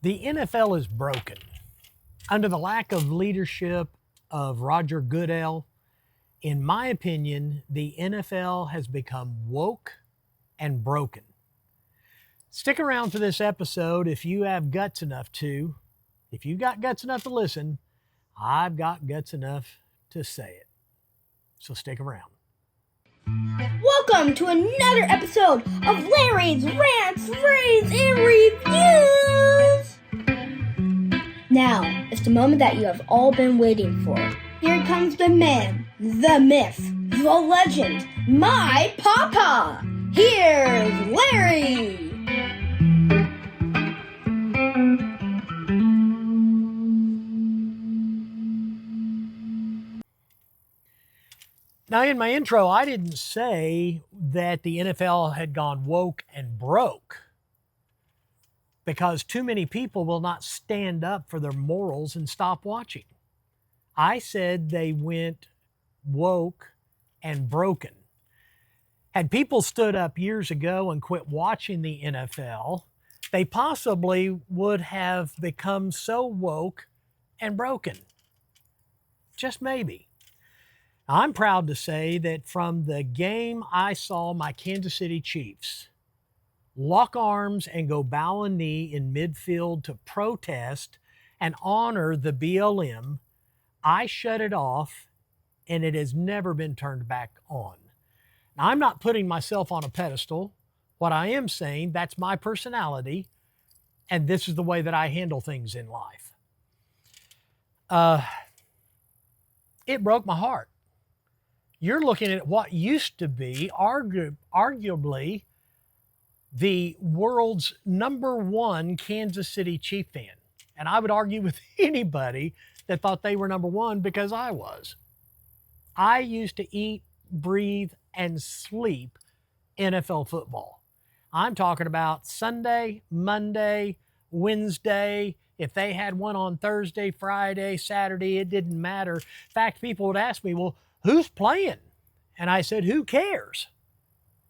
The NFL is broken. Under the lack of leadership of Roger Goodell, in my opinion, the NFL has become woke and broken. Stick around for this episode if you have guts enough to. If you've got guts enough to listen, I've got guts enough to say it. So stick around. Welcome to another episode of Larry's Rants, Raves, and Reviews! Now, it's the moment that you have all been waiting for. Here comes the man, the myth, the legend, my papa! Here's Larry! Now, in my intro, I didn't say that the NFL had gone woke and broke because too many people will not stand up for their morals and stop watching. I said they went woke and broken. Had people stood up years ago and quit watching the NFL, they possibly would have become so woke and broken. Just maybe. I'm proud to say that from the game I saw my Kansas City Chiefs lock arms and go bow a knee in midfield to protest and honor the BLM, I shut it off and it has never been turned back on. Now, I'm not putting myself on a pedestal. What I am saying, that's my personality, and this is the way that I handle things in life. It broke my heart. You're looking at what used to be arguably the world's #1 Kansas City Chief fan. And I would argue with anybody that thought they were #1 because I was. I used to eat, breathe, and sleep NFL football. I'm talking about Sunday, Monday, Wednesday. If they had one on Thursday, Friday, Saturday, it didn't matter. In fact, people would ask me, well, who's playing? And I said, who cares?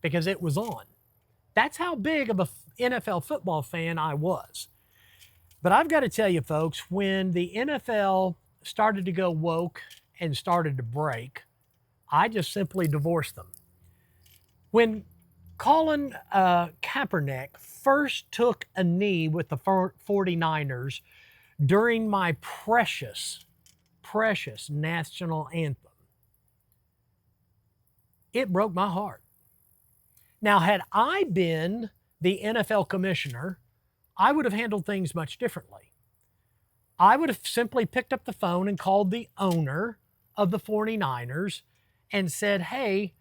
Because it was on. That's how big of a NFL football fan I was. But I've got to tell you, folks, when the NFL started to go woke and started to break, I just simply divorced them. When Colin Kaepernick first took a knee with the 49ers during my precious national anthem, it broke my heart. Now, had I been the NFL commissioner, I would have handled things much differently. I would have simply picked up the phone and called the owner of the 49ers and said, hey,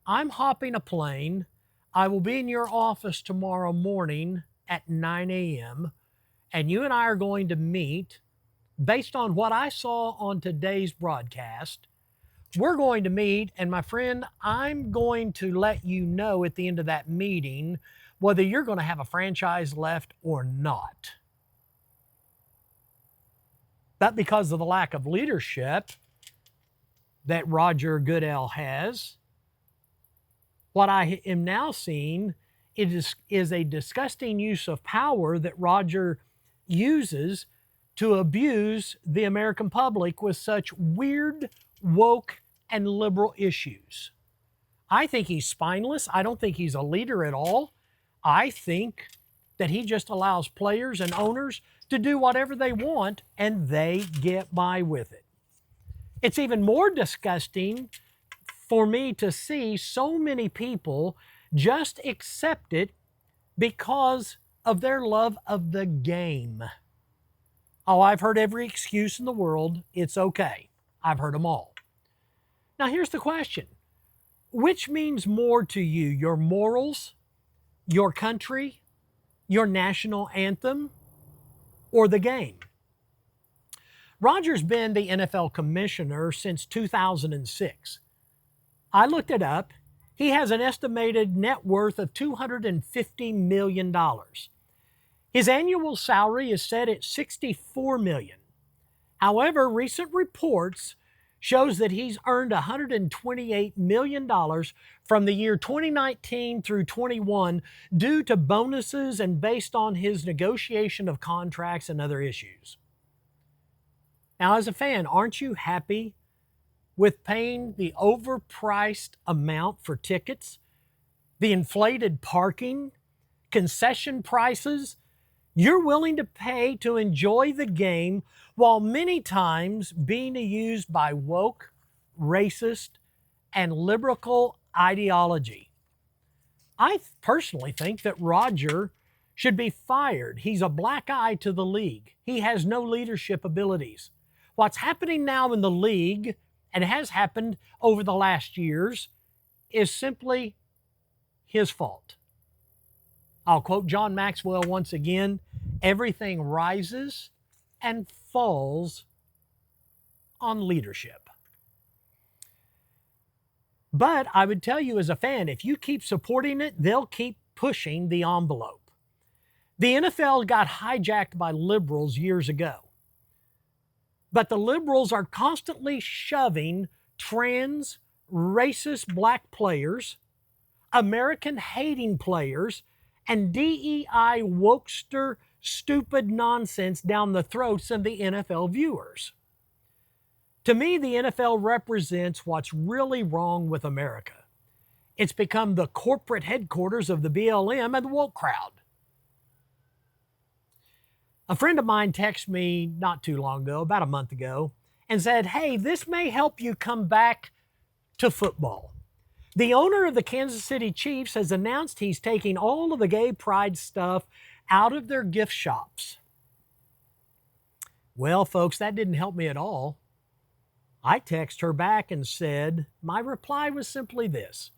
I'm hopping a plane. I will be in your office tomorrow morning at 9 a.m. and you and I are going to meet based on what I saw on today's broadcast. We're going to meet, and my friend, I'm going to let you know at the end of that meeting whether you're going to have a franchise left or not. But because of the lack of leadership that Roger Goodell has, what I am now seeing is a disgusting use of power that Roger uses to abuse the American public with such weird, woke, and liberal issues. I think he's spineless. I don't think he's a leader at all. I think that he just allows players and owners to do whatever they want and they get by with it. It's even more disgusting for me to see so many people just accept it because of their love of the game. Oh, I've heard every excuse in the world. It's okay. I've heard them all. Now, here's the question. Which means more to you, your morals, your country, your national anthem, or the game? Roger's been the NFL commissioner since 2006. I looked it up. He has an estimated net worth of $250 million. His annual salary is set at $64 million. However, recent reports shows that he's earned $128 million from the year 2019 through 21 due to bonuses and based on his negotiation of contracts and other issues. Now, as a fan, aren't you happy with paying the overpriced amount for tickets, the inflated parking, concession prices you're willing to pay to enjoy the game, while many times being used by woke, racist, and liberal ideology? I personally think that Roger should be fired. He's a black eye to the league. He has no leadership abilities. What's happening now in the league, and has happened over the last years, is simply his fault. I'll quote John Maxwell once again: everything rises and falls on leadership. But I would tell you as a fan, if you keep supporting it, they'll keep pushing the envelope. The NFL got hijacked by liberals years ago. But the liberals are constantly shoving trans, racist black players, American-hating players, and DEI wokester stupid nonsense down the throats of the NFL viewers. To me, the NFL represents what's really wrong with America. It's become the corporate headquarters of the BLM and the woke crowd. A friend of mine texted me not too long ago, about a month ago, and said, "Hey, this may help you come back to football. The owner of the Kansas City Chiefs has announced he's taking all of the gay pride stuff out of their gift shops." Well, folks, that didn't help me at all. I texted her back and said, my reply was simply this: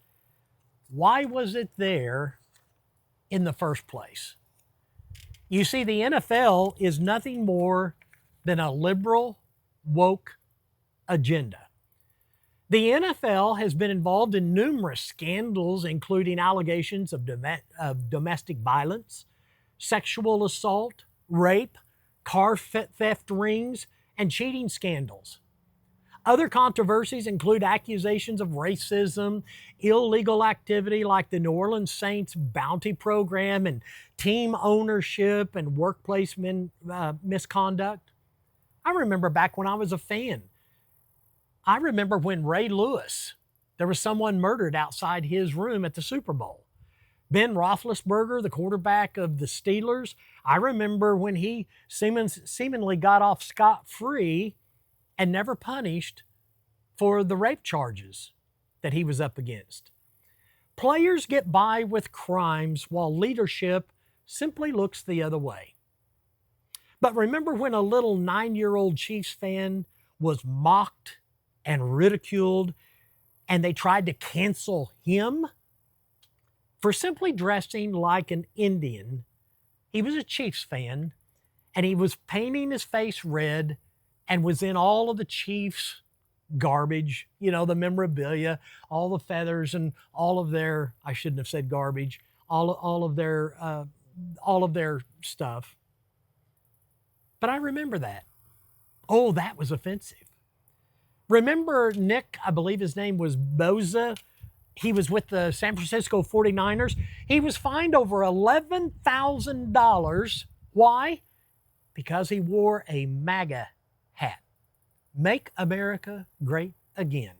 why was it there in the first place? You see, the NFL is nothing more than a liberal, woke agenda. The NFL has been involved in numerous scandals, including allegations of domestic violence, sexual assault, rape, car theft rings, and cheating scandals. Other controversies include accusations of racism, illegal activity like the New Orleans Saints bounty program, and team ownership and workplace misconduct. I remember back when I was a fan, I remember when Ray Lewis, there was someone murdered outside his room at the Super Bowl. Ben Roethlisberger, the quarterback of the Steelers, I remember when he seemingly got off scot-free and never punished for the rape charges that he was up against. Players get by with crimes while leadership simply looks the other way. But remember when a little 9-year-old Chiefs fan was mocked and ridiculed, and they tried to cancel him for simply dressing like an Indian? He was a Chiefs fan, and he was painting his face red and was in all of the Chiefs garbage, you know, the memorabilia, all the feathers and all of their, I shouldn't have said garbage, all of their stuff. But I remember that. Oh, that was offensive. Remember Nick, I believe his name was Bosa. He was with the San Francisco 49ers. He was fined over $11,000. Why? Because he wore a MAGA hat. Make America Great Again.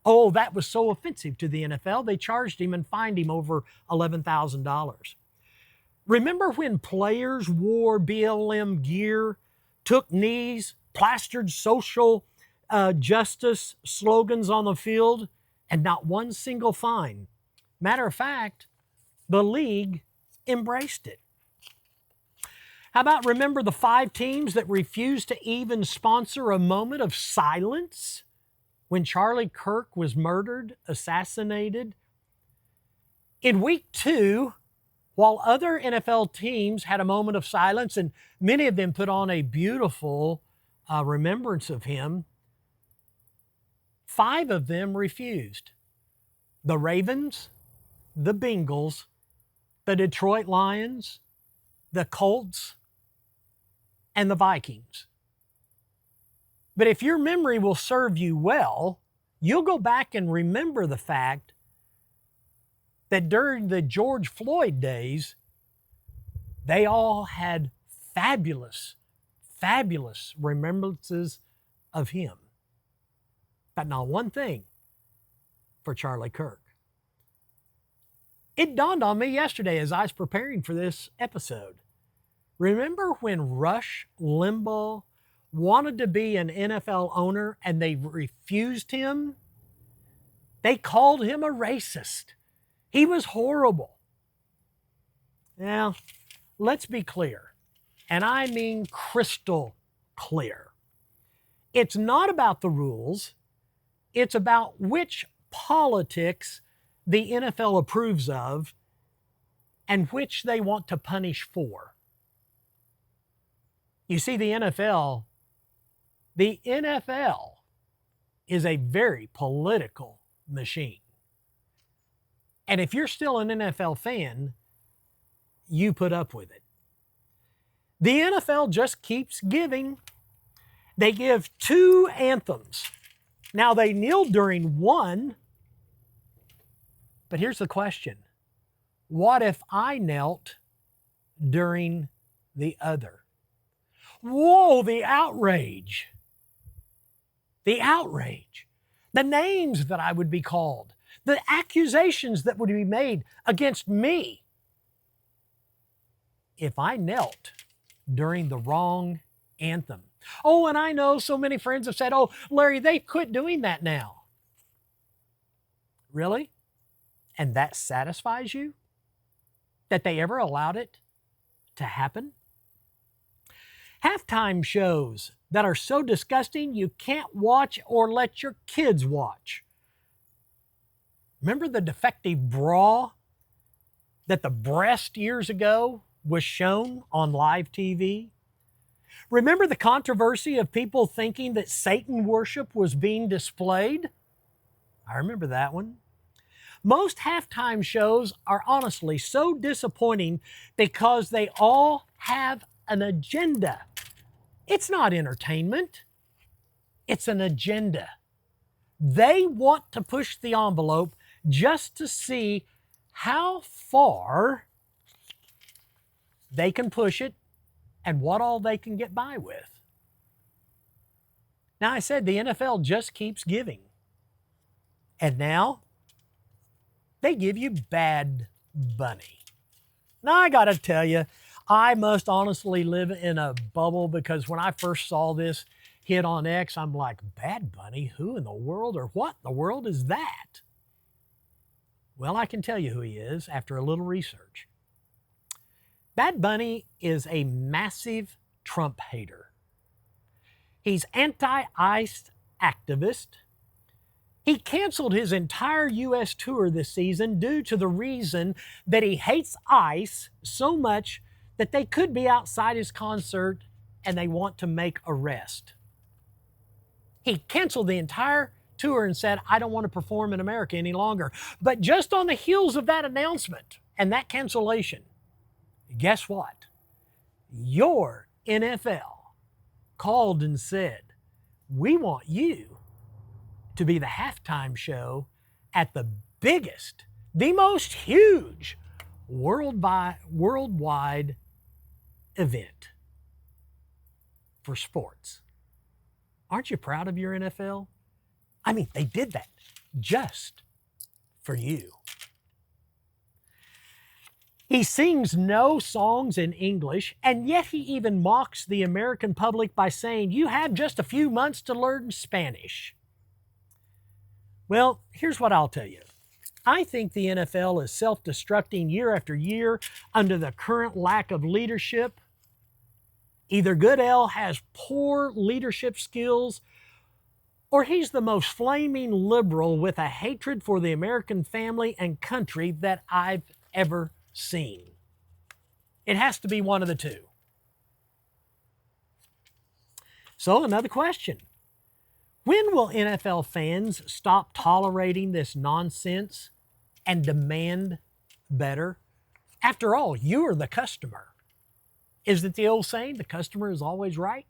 Oh, that was so offensive to the NFL. They charged him and fined him over $11,000. Remember when players wore BLM gear, took knees, plastered social justice slogans on the field, and not one single fine? Matter of fact, the league embraced it. How about remember the 5 teams that refused to even sponsor a moment of silence when Charlie Kirk was murdered, assassinated? In week 2, while other NFL teams had a moment of silence, and many of them put on a beautiful remembrance of him, 5 of them refused. The Ravens, the Bengals, the Detroit Lions, the Colts, and the Vikings. But if your memory will serve you well, you'll go back and remember the fact that during the George Floyd days, they all had fabulous, fabulous remembrances of him. But not one thing for Charlie Kirk. It dawned on me yesterday as I was preparing for this episode. Remember when Rush Limbaugh wanted to be an NFL owner and they refused him? They called him a racist. He was horrible. Now, let's be clear, and I mean crystal clear. It's not about the rules. It's about which politics the NFL approves of and which they want to punish for. You see, the NFL is a very political machine. And if you're still an NFL fan, you put up with it. The NFL just keeps giving. They give 2 anthems. Now, they kneel during one, but here's the question. What if I knelt during the other? Whoa, the outrage. The outrage. The names that I would be called. The accusations that would be made against me if I knelt during the wrong anthem. Oh, and I know so many friends have said, oh, Larry, they quit doing that now. Really? And that satisfies you? That they ever allowed it to happen? Halftime shows that are so disgusting you can't watch or let your kids watch. Remember the defective bra that the breast years ago was shown on live TV? Remember the controversy of people thinking that Satan worship was being displayed? I remember that one. Most halftime shows are honestly so disappointing because they all have an agenda. It's not entertainment. It's an agenda. They want to push the envelope just to see how far they can push it and what all they can get by with. Now, I said the NFL just keeps giving. And now they give you Bad Bunny. Now, I got to tell you, I must honestly live in a bubble because when I first saw this hit on X, I'm like, Bad Bunny? Who in the world or what in the world is that? Well, I can tell you who he is after a little research. Bad Bunny is a massive Trump hater. He's anti-ICE activist. He canceled his entire U.S. tour this season due to the reason that he hates ICE so much that they could be outside his concert and they want to make arrest. He canceled the entire tour and said, I don't want to perform in America any longer. But just on the heels of that announcement and that cancellation, guess what? Your NFL called and said, we want you to be the halftime show at the biggest, the most huge worldwide event for sports. Aren't you proud of your NFL? I mean, they did that just for you. He sings no songs in English, and yet he even mocks the American public by saying, you have just a few months to learn Spanish. Well, here's what I'll tell you. I think the NFL is self-destructing year after year under the current lack of leadership. Either Goodell has poor leadership skills, or he's the most flaming liberal with a hatred for the American family and country that I've ever seen. It has to be one of the two. So another question. When will NFL fans stop tolerating this nonsense and demand better? After all, you are the customer. Is it the old saying, the customer is always right?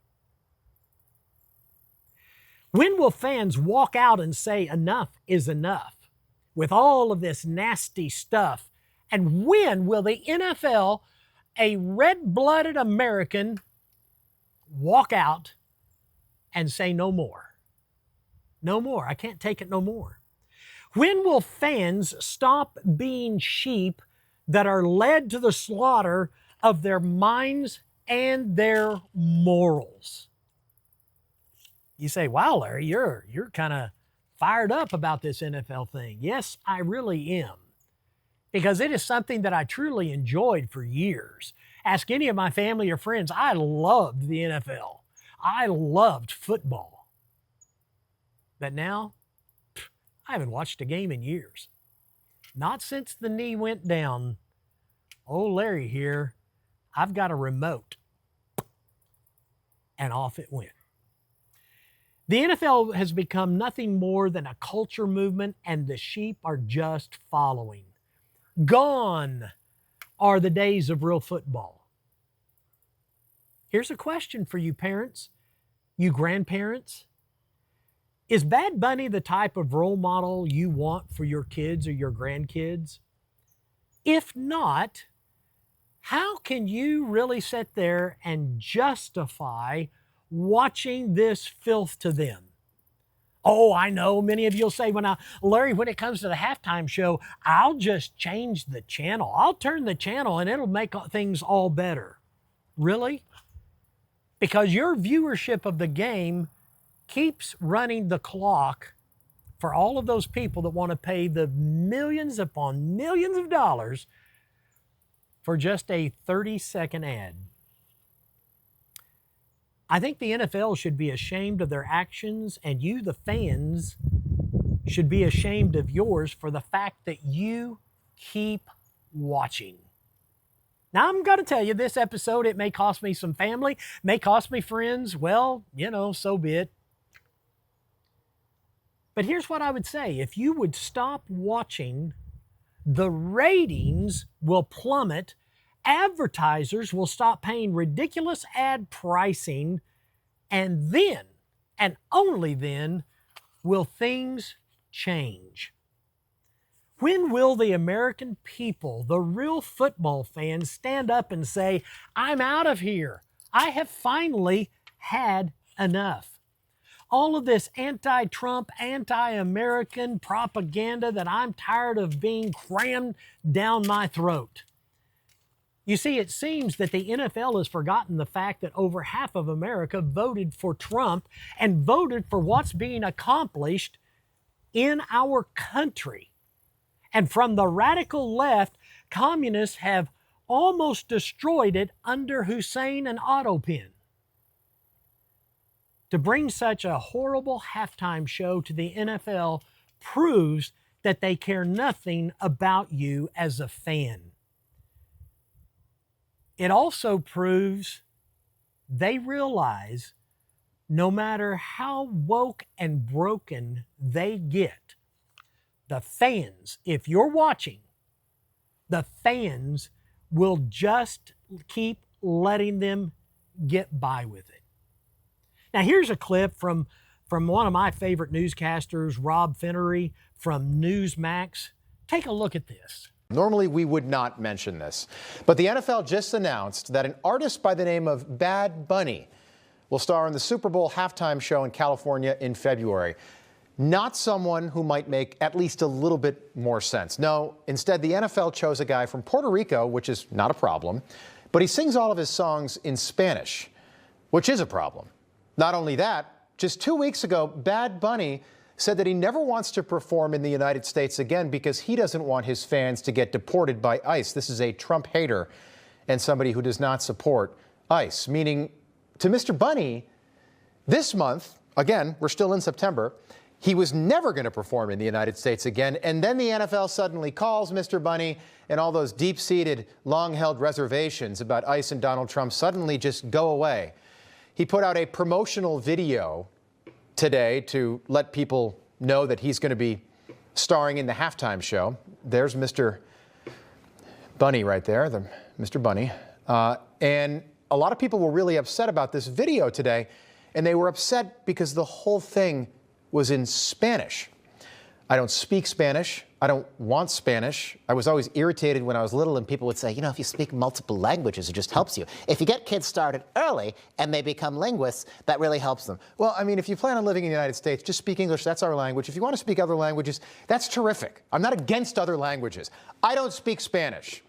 When will fans walk out and say enough is enough with all of this nasty stuff? And when will the NFL, a red-blooded American, walk out and say no more? No more. I can't take it no more. When will fans stop being sheep that are led to the slaughter of their minds and their morals? You say, wow, Larry, you're kind of fired up about this NFL thing. Yes, I really am. Because it is something that I truly enjoyed for years. Ask any of my family or friends, I loved the NFL. I loved football. But now, I haven't watched a game in years. Not since the knee went down. Oh, Larry here, I've got a remote. And off it went. The NFL has become nothing more than a culture movement, and the sheep are just following. Gone are the days of real football. Here's a question for you parents, you grandparents. Is Bad Bunny the type of role model you want for your kids or your grandkids? If not, how can you really sit there and justify watching this filth to them? Oh, I know many of you will say, Larry, when it comes to the halftime show, I'll just change the channel. I'll turn the channel and it'll make things all better. Really? Because your viewership of the game keeps running the clock for all of those people that want to pay the millions upon millions of dollars for just a 30-second ad. I think the NFL should be ashamed of their actions, and you, the fans, should be ashamed of yours for the fact that you keep watching. Now, I'm going to tell you, this episode, it may cost me some family, may cost me friends. Well, so be it. But here's what I would say. If you would stop watching, the ratings will plummet. Advertisers will stop paying ridiculous ad pricing, and then, and only then, will things change. When will the American people, the real football fans, stand up and say, I'm out of here. I have finally had enough. All of this anti-Trump, anti-American propaganda that I'm tired of being crammed down my throat. You see, it seems that the NFL has forgotten the fact that over half of America voted for Trump and voted for what's being accomplished in our country. And from the radical left, communists have almost destroyed it under Hussein and Otto Pen. To bring such a horrible halftime show to the NFL proves that they care nothing about you as a fan. It also proves they realize no matter how woke and broken they get, the fans, if you're watching, the fans will just keep letting them get by with it. Now, here's a clip from one of my favorite newscasters, Rob Finnery from Newsmax. Take a look at this. Normally, we would not mention this, but the NFL just announced that an artist by the name of Bad Bunny will star in the Super Bowl halftime show in California in February. Not someone who might make at least a little bit more sense. No, instead, the NFL chose a guy from Puerto Rico, which is not a problem, but he sings all of his songs in Spanish, which is a problem. Not only that, just 2 weeks ago, Bad Bunny said that he never wants to perform in the United States again because he doesn't want his fans to get deported by ICE. This is a Trump hater and somebody who does not support ICE, meaning to Mr. Bunny, this month, again, we're still in September, he was never going to perform in the United States again, and then the NFL suddenly calls Mr. Bunny, and all those deep-seated, long-held reservations about ICE and Donald Trump suddenly just go away. He put out a promotional video today to let people know that he's going to be starring in the halftime show. There's Mr. Bunny right there, Mr. Bunny. And a lot of people were really upset about this video today and they were upset because the whole thing was in Spanish. I don't speak Spanish. I don't want Spanish. I was always irritated when I was little and people would say, you know, if you speak multiple languages, it just helps you. If you get kids started early and they become linguists, that really helps them. Well, I mean, if you plan on living in the United States, just speak English. That's our language. If you want to speak other languages, that's terrific. I'm not against other languages. I don't speak Spanish.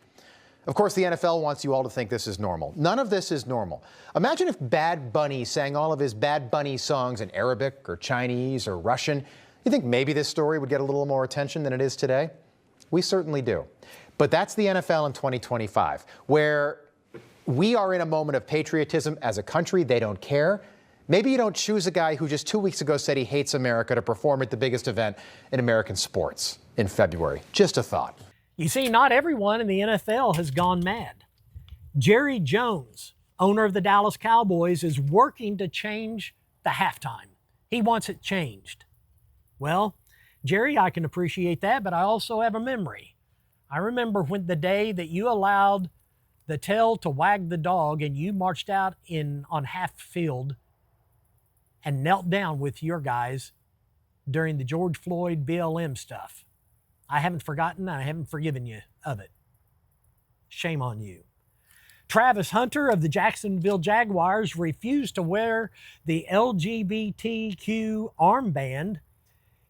Of course, the NFL wants you all to think this is normal. None of this is normal. Imagine if Bad Bunny sang all of his Bad Bunny songs in Arabic or Chinese or Russian. You think maybe this story would get a little more attention than it is today? We certainly do. But that's the NFL in 2025, where we are in a moment of patriotism as a country. They don't care. Maybe you don't choose a guy who just 2 weeks ago said he hates America to perform at the biggest event in American sports in February. Just a thought. You see, not everyone in the NFL has gone mad. Jerry Jones, owner of the Dallas Cowboys, is working to change the halftime. He wants it changed. Well, Jerry, I can appreciate that, but I also have a memory. I remember when the day that you allowed the tail to wag the dog and you marched out on half field and knelt down with your guys during the George Floyd BLM stuff. I haven't forgotten, I haven't forgiven you of it. Shame on you. Travis Hunter of the Jacksonville Jaguars refused to wear the LGBTQ armband.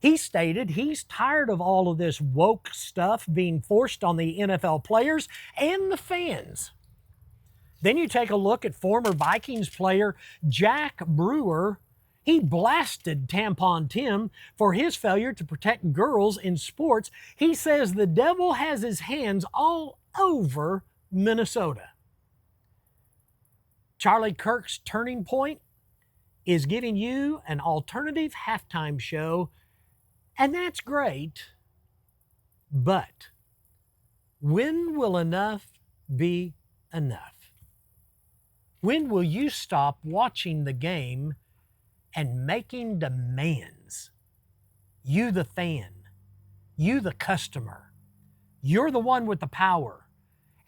He stated he's tired of all of this woke stuff being forced on the NFL players and the fans. Then you take a look at former Vikings player Jack Brewer. He blasted Tampon Tim for his failure to protect girls in sports. He says the devil has his hands all over Minnesota. Charlie Kirk's Turning Point is giving you an alternative halftime show, and that's great. But when will enough be enough? When will you stop watching the game and making demands? You, the fan, you, the customer, you're the one with the power.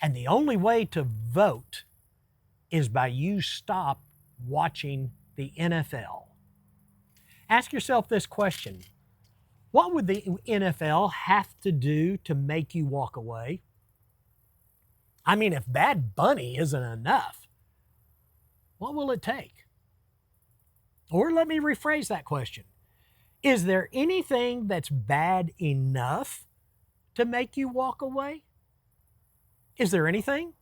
And the only way to vote is by you stop watching the NFL. Ask yourself this question. What would the NFL have to do to make you walk away? I mean, if Bad Bunny isn't enough, what will it take? Or let me rephrase that question. Is there anything that's bad enough to make you walk away? Is there anything?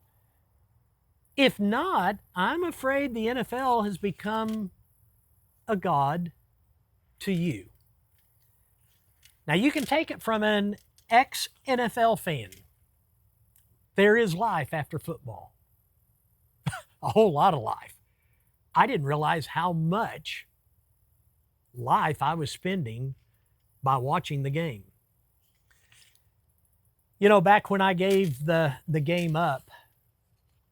If not, I'm afraid the NFL has become a god to you. Now, you can take it from an ex-NFL fan. There is life after football. A whole lot of life. I didn't realize how much life I was spending by watching the game. You know, back when I gave the game up,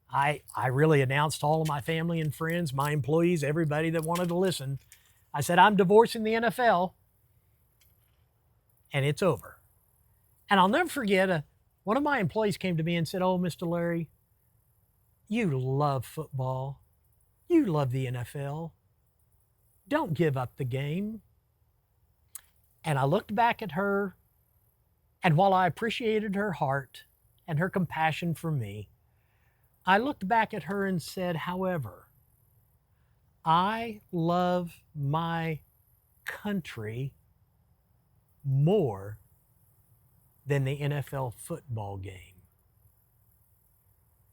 I really announced all of my family and friends, my employees, everybody that wanted to listen. I said, I'm divorcing the NFL, and it's over. And I'll never forget, one of my employees came to me and said, oh, Mr. Larry, you love football. You love the NFL. Don't give up the game. And I looked back at her, and while I appreciated her heart and her compassion for me, I looked back at her and said, however, I love my country more than the NFL football game.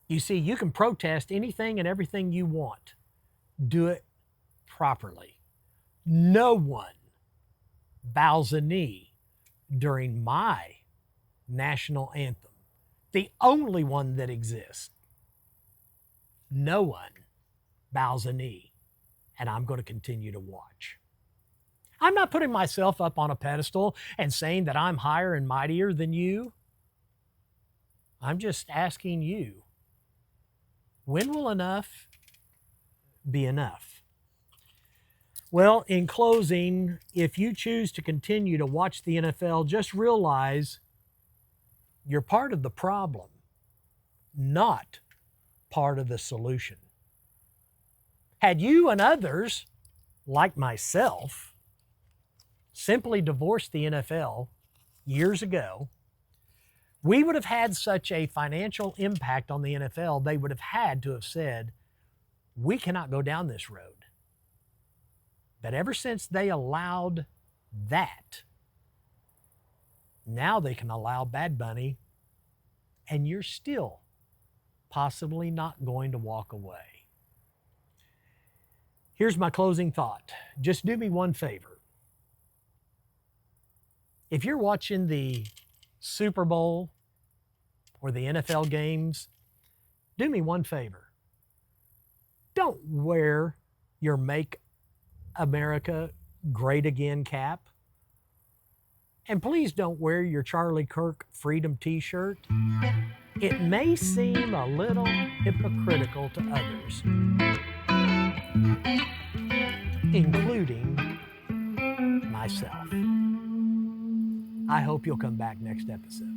You see, you can protest anything and everything you want. Do it properly. No one bows a knee during my national anthem, the only one that exists. No one bows a knee, and I'm going to continue to watch. I'm not putting myself up on a pedestal and saying that I'm higher and mightier than you. I'm just asking you, when will enough be enough? Well, in closing, if you choose to continue to watch the NFL, just realize you're part of the problem, not part of the solution. Had you and others like myself, simply divorced the NFL years ago, we would have had such a financial impact on the NFL, they would have had to have said, we cannot go down this road. But ever since they allowed that, now they can allow Bad Bunny, and you're still possibly not going to walk away. Here's my closing thought. Just do me one favor. If you're watching the Super Bowl or the NFL games, do me one favor. Don't wear your Make America Great Again cap. And please don't wear your Charlie Kirk Freedom t-shirt. It may seem a little hypocritical to others, including myself. I hope you'll come back next episode.